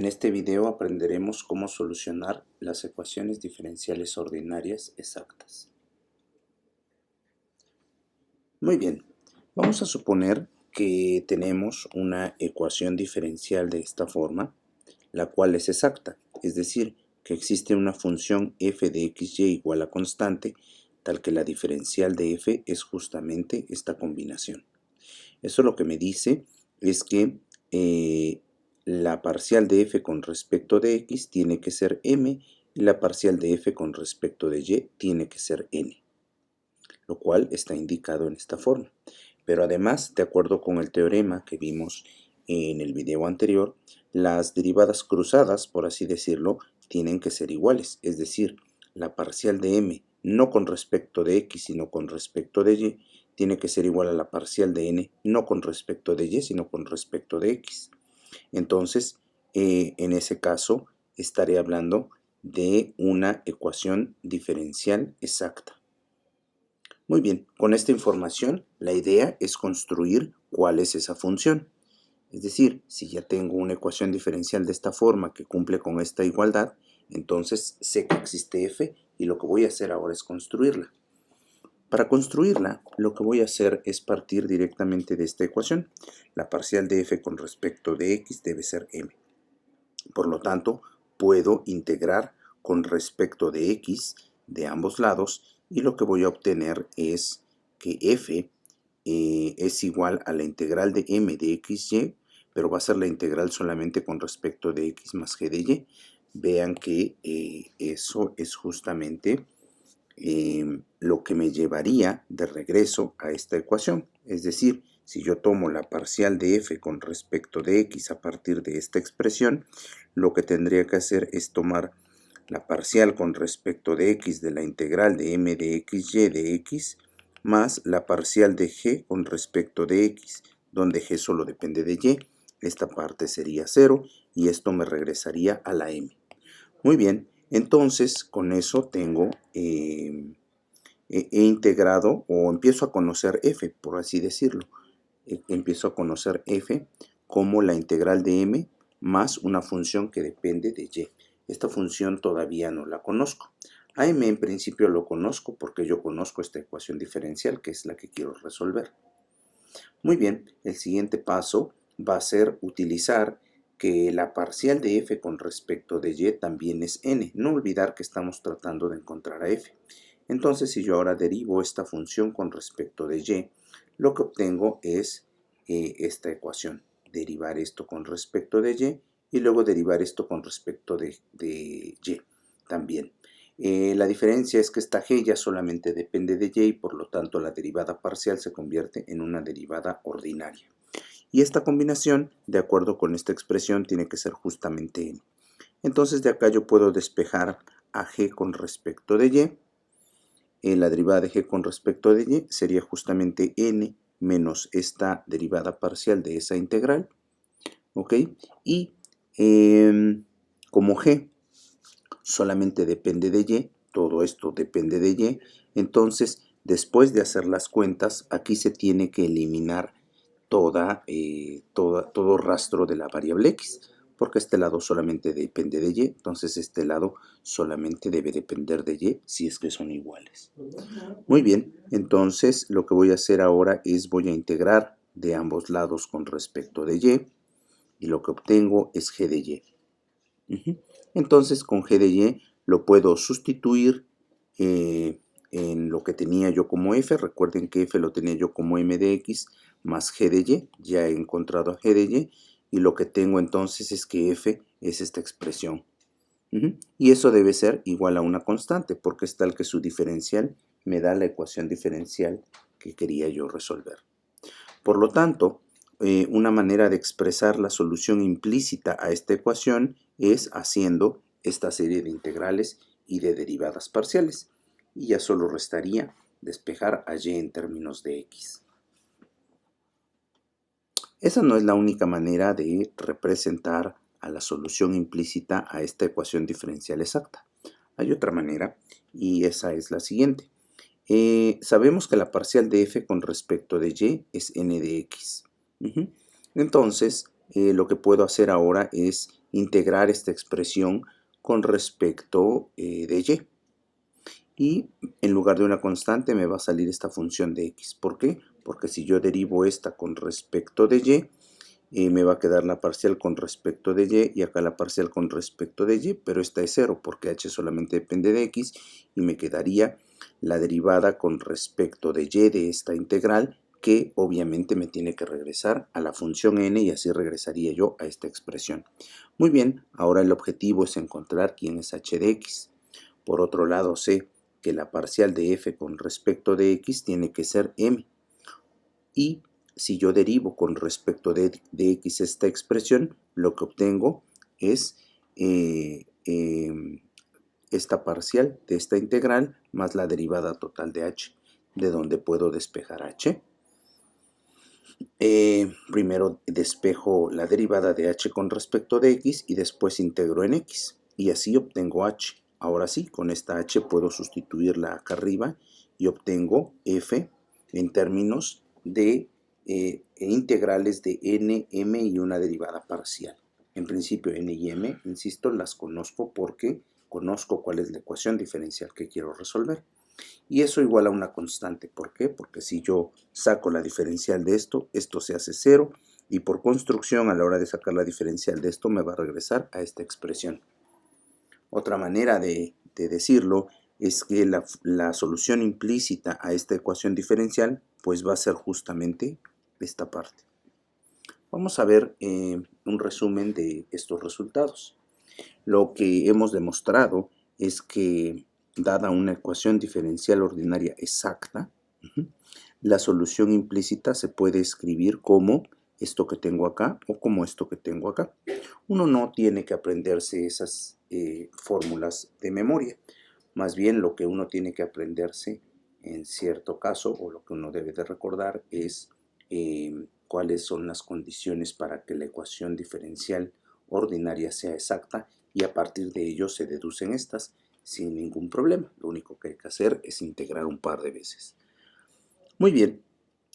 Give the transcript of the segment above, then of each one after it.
En este video aprenderemos cómo solucionar las ecuaciones diferenciales ordinarias exactas. Muy bien, vamos a suponer que tenemos una ecuación diferencial de esta forma, la cual es exacta, es decir, que existe una función f de xy igual a constante, tal que la diferencial de f es justamente esta combinación. Eso lo que me dice es que la parcial de f con respecto de x tiene que ser m y la parcial de f con respecto de y tiene que ser n, lo cual está indicado en esta forma. Pero además, de acuerdo con el teorema que vimos en el video anterior, las derivadas cruzadas, por así decirlo, tienen que ser iguales, es decir, la parcial de m no con respecto de x sino con respecto de y tiene que ser igual a la parcial de n no con respecto de y sino con respecto de x. Entonces, en ese caso, estaré hablando de una ecuación diferencial exacta. Muy bien, con esta información, la idea es construir cuál es esa función. Es decir, si ya tengo una ecuación diferencial de esta forma que cumple con esta igualdad, entonces sé que existe f y lo que voy a hacer ahora es construirla. Para construirla, lo que voy a hacer es partir directamente de esta ecuación. La parcial de f con respecto de x debe ser m. Por lo tanto, puedo integrar con respecto de x de ambos lados y lo que voy a obtener es que f es igual a la integral de m de xy, pero va a ser la integral solamente con respecto de x más g de y. Vean que eso es justamente lo que me llevaría de regreso a esta ecuación. Es decir, si yo tomo la parcial de f con respecto de x a partir de esta expresión, lo que tendría que hacer es tomar la parcial con respecto de x de la integral de m de xy de x más la parcial de g con respecto de x, donde g solo depende de y. Esta parte sería 0 y esto me regresaría a la m. Muy bien, entonces con eso tengo, he integrado o empiezo a conocer f, por así decirlo. Empiezo a conocer f como la integral de m más una función que depende de y. Esta función todavía no la conozco. A m en principio lo conozco porque yo conozco esta ecuación diferencial que es la que quiero resolver. Muy bien, el siguiente paso va a ser utilizar que la parcial de f con respecto de y también es n. No olvidar que estamos tratando de encontrar a f. Entonces, si yo ahora derivo esta función con respecto de y, lo que obtengo es esta ecuación. Derivar esto con respecto de y luego derivar esto con respecto de y también. La diferencia es que esta g ya solamente depende de y, por lo tanto la derivada parcial se convierte en una derivada ordinaria. Y esta combinación, de acuerdo con esta expresión, tiene que ser justamente n. Entonces de acá yo puedo despejar a g con respecto de y. La derivada de g con respecto de y sería justamente n menos esta derivada parcial de esa integral. ¿Ok? Y como g solamente depende de y, todo esto depende de y, entonces después de hacer las cuentas, aquí se tiene que eliminar todo rastro de la variable x, porque este lado solamente depende de y, entonces este lado solamente debe depender de y si es que son iguales. Muy bien, entonces lo que voy a hacer ahora es voy a integrar de ambos lados con respecto de y lo que obtengo es g de y. Entonces con g de y lo puedo sustituir en lo que tenía yo como f. Recuerden que f lo tenía yo como m de x más g de y. Ya he encontrado a g de y lo que tengo entonces es que f es esta expresión. Y eso debe ser igual a una constante porque es tal que su diferencial me da la ecuación diferencial que quería yo resolver. Por lo tanto, una manera de expresar la solución implícita a esta ecuación es haciendo esta serie de integrales y de derivadas parciales. Y ya solo restaría despejar a y en términos de x. Esa no es la única manera de representar a la solución implícita a esta ecuación diferencial exacta. Hay otra manera y esa es la siguiente. Sabemos que la parcial de f con respecto de y es n de x. Entonces, lo que puedo hacer ahora es integrar esta expresión con respecto de y. Y en lugar de una constante me va a salir esta función de x. ¿Por qué? Porque si yo derivo esta con respecto de y, me va a quedar la parcial con respecto de y acá la parcial con respecto de y, pero esta es 0 porque h solamente depende de x y me quedaría la derivada con respecto de y de esta integral que obviamente me tiene que regresar a la función n y así regresaría yo a esta expresión. Muy bien, ahora el objetivo es encontrar quién es h de x. Por otro lado, sé que la parcial de f con respecto de x tiene que ser m. Y si yo derivo con respecto de x esta expresión, lo que obtengo es esta parcial de esta integral más la derivada total de h, de donde puedo despejar h. Primero despejo la derivada de h con respecto de x y después integro en x. Y así obtengo h. Ahora sí, con esta h puedo sustituirla acá arriba y obtengo f en términos de integrales de n, m y una derivada parcial. En principio n y m, insisto, las conozco porque conozco cuál es la ecuación diferencial que quiero resolver. Y eso igual a una constante. ¿Por qué? Porque si yo saco la diferencial de esto, esto se hace 0 y por construcción a la hora de sacar la diferencial de esto me va a regresar a esta expresión. Otra manera de decirlo es que la solución implícita a esta ecuación diferencial pues va a ser justamente esta parte. Vamos a ver un resumen de estos resultados. Lo que hemos demostrado es que dada una ecuación diferencial ordinaria exacta, la solución implícita se puede escribir como esto que tengo acá o como esto que tengo acá. Uno no tiene que aprenderse esas fórmulas de memoria. Más bien lo que uno tiene que aprenderse en cierto caso, o lo que uno debe de recordar, es cuáles son las condiciones para que la ecuación diferencial ordinaria sea exacta y a partir de ello se deducen estas sin ningún problema. Lo único que hay que hacer es integrar un par de veces. Muy bien,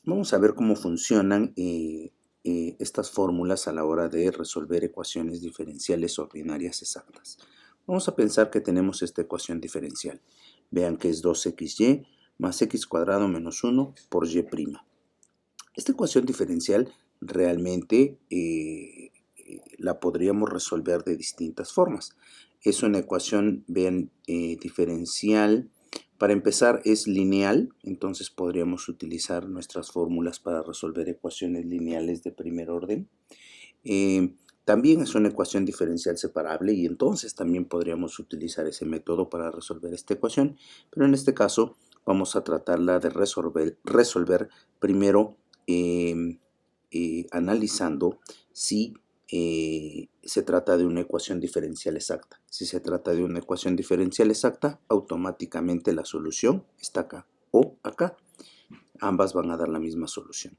vamos a ver cómo funcionan estas fórmulas a la hora de resolver ecuaciones diferenciales ordinarias exactas. Vamos a pensar que tenemos esta ecuación diferencial. Vean que es 2xy más x cuadrado menos 1 por y'. Esta ecuación diferencial realmente la podríamos resolver de distintas formas. Es una ecuación, vean, diferencial. Para empezar es lineal, entonces podríamos utilizar nuestras fórmulas para resolver ecuaciones lineales de primer orden. También es una ecuación diferencial separable y entonces también podríamos utilizar ese método para resolver esta ecuación, pero en este caso vamos a tratarla de resolver primero analizando si se trata de una ecuación diferencial exacta. Si se trata de una ecuación diferencial exacta, automáticamente la solución está acá o acá. Ambas van a dar la misma solución.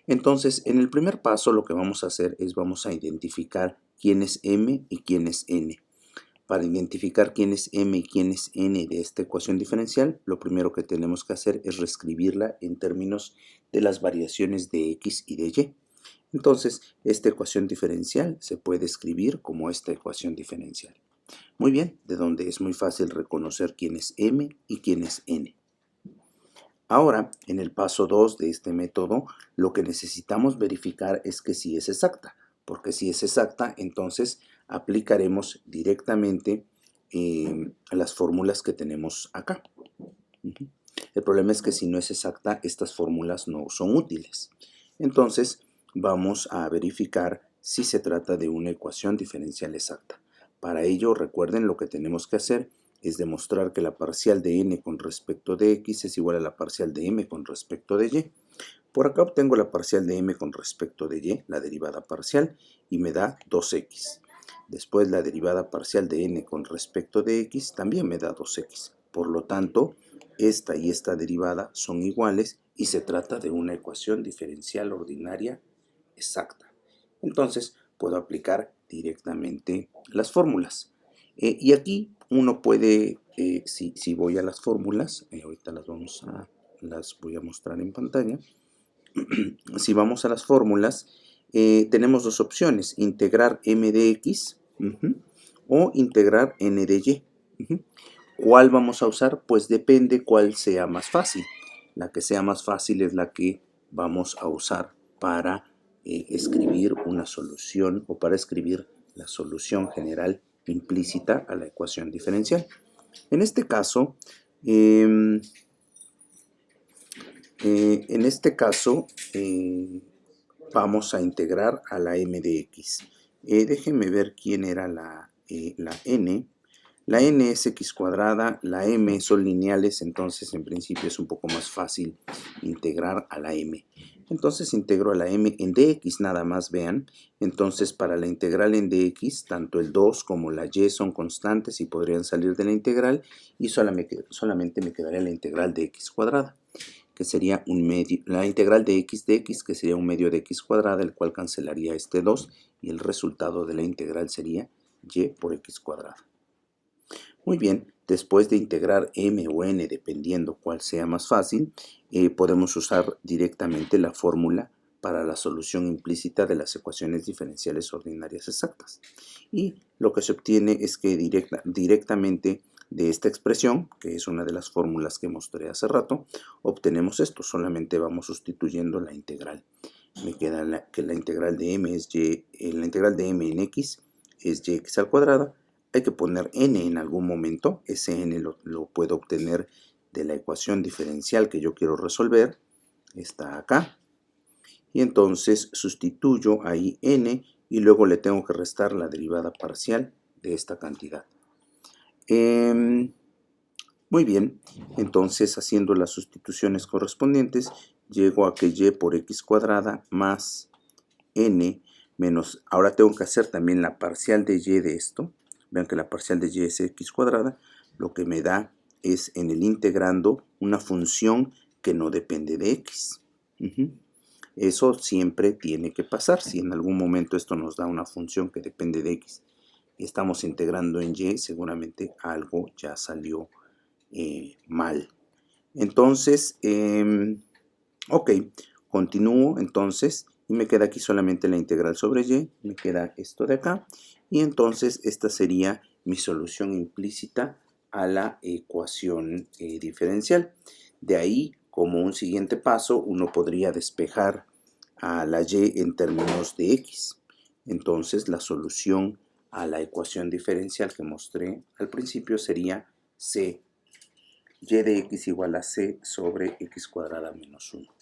Entonces, en el primer paso lo que vamos a hacer es vamos a identificar quién es m y quién es n. Para identificar quién es m y quién es n de esta ecuación diferencial, lo primero que tenemos que hacer es reescribirla en términos de las variaciones de x y de y. Entonces, esta ecuación diferencial se puede escribir como esta ecuación diferencial. Muy bien, de donde es muy fácil reconocer quién es m y quién es n. Ahora, en el paso 2 de este método, lo que necesitamos verificar es que sí es exacta, porque si es exacta, entonces aplicaremos directamente las fórmulas que tenemos acá. El problema es que si no es exacta, estas fórmulas no son útiles. Entonces, vamos a verificar si se trata de una ecuación diferencial exacta. Para ello, recuerden lo que tenemos que hacer es demostrar que la parcial de n con respecto de x es igual a la parcial de m con respecto de y. Por acá obtengo la parcial de m con respecto de y, la derivada parcial, y me da 2x. Después la derivada parcial de n con respecto de x también me da 2x. Por lo tanto, esta y esta derivada son iguales y se trata de una ecuación diferencial ordinaria exacta. Entonces, puedo aplicar directamente las fórmulas. Y aquí uno puede, si voy a las fórmulas, ahorita las voy a mostrar en pantalla. Si vamos a las fórmulas, tenemos dos opciones, integrar m de x O integrar n de y. ¿Cuál vamos a usar? Pues depende cuál sea más fácil. La que sea más fácil es la que vamos a usar para escribir una solución o para escribir la solución general implícita a la ecuación diferencial. En este caso, vamos a integrar a la m de x. Déjenme ver quién era la n. La n es x cuadrada, la m son lineales, entonces en principio es un poco más fácil integrar a la m. Entonces integro a la m en dx, nada más vean. Entonces para la integral en dx, tanto el 2 como la y son constantes y podrían salir de la integral, y solamente me quedaría la integral de x cuadrada, que sería un medio, la integral de x, que sería un medio de x cuadrada, el cual cancelaría este 2, y el resultado de la integral sería y por x cuadrada. Muy bien, después de integrar m o n, dependiendo cuál sea más fácil, podemos usar directamente la fórmula para la solución implícita de las ecuaciones diferenciales ordinarias exactas. Y lo que se obtiene es que directamente de esta expresión, que es una de las fórmulas que mostré hace rato, obtenemos esto. Solamente vamos sustituyendo la integral. Me queda que la integral de m es la integral de m en x es yx al cuadrado. Hay que poner n en algún momento. Ese n lo puedo obtener de la ecuación diferencial que yo quiero resolver. Está acá. Y entonces sustituyo ahí n y luego le tengo que restar la derivada parcial de esta cantidad. Muy bien, entonces haciendo las sustituciones correspondientes, llego a que y por x cuadrada más n menos, ahora tengo que hacer también la parcial de y de esto. Vean que la parcial de y es x cuadrada, lo que me da es en el integrando una función que no depende de x. Eso siempre tiene que pasar. Si en algún momento esto nos da una función que depende de x y estamos integrando en y, seguramente algo ya salió mal. Entonces, ok, continúo entonces y me queda aquí solamente la integral sobre y, me queda esto de acá, y entonces esta sería mi solución implícita a la ecuación diferencial. De ahí, como un siguiente paso, uno podría despejar a la y en términos de x. Entonces la solución a la ecuación diferencial que mostré al principio sería c y de x igual a c sobre x cuadrada menos 1.